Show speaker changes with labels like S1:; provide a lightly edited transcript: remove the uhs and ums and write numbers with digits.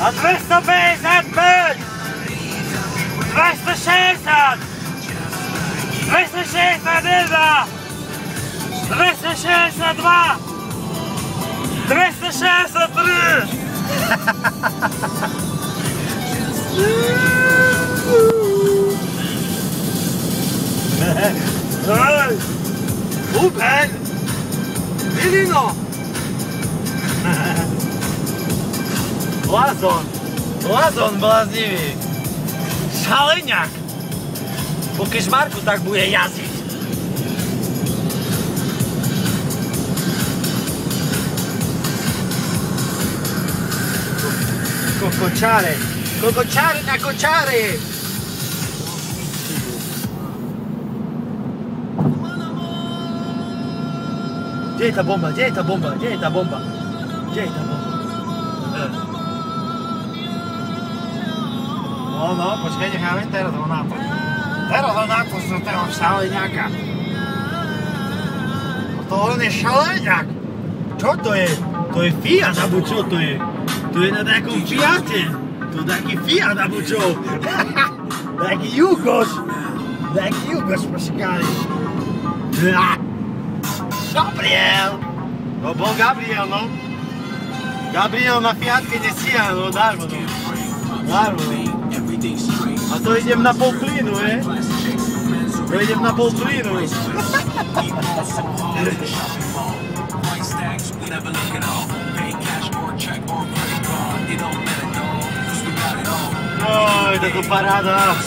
S1: A 255! 260! 261! 262! 263! Ej! Super! Milino! Lazon bláznivý. Šaleňak. Po kežmarku tak bude jazdiť. Kokočare na kočare. Kde je tá bomba? Kde je tá bomba? Kde je tá bomba? Kde je tá bomba? No, počkaj, necháme teraz ho na to. Teraz ho na to z toho šaleňaka. To on je šaleňak. Čo to je? To je Fiat, alebo čo to je? To je na takom Fiate. To je taký Fiat, alebo čo? Taký Jugos. Taký Jugos, pošikali. Gabriel! No bol Gabriel, no. Gabriel na Fiatke nestíha, no darmo, no. Darmo, no. A to idem na pol plynu, ne? To idem na pol plynu. Oj, táto paráda.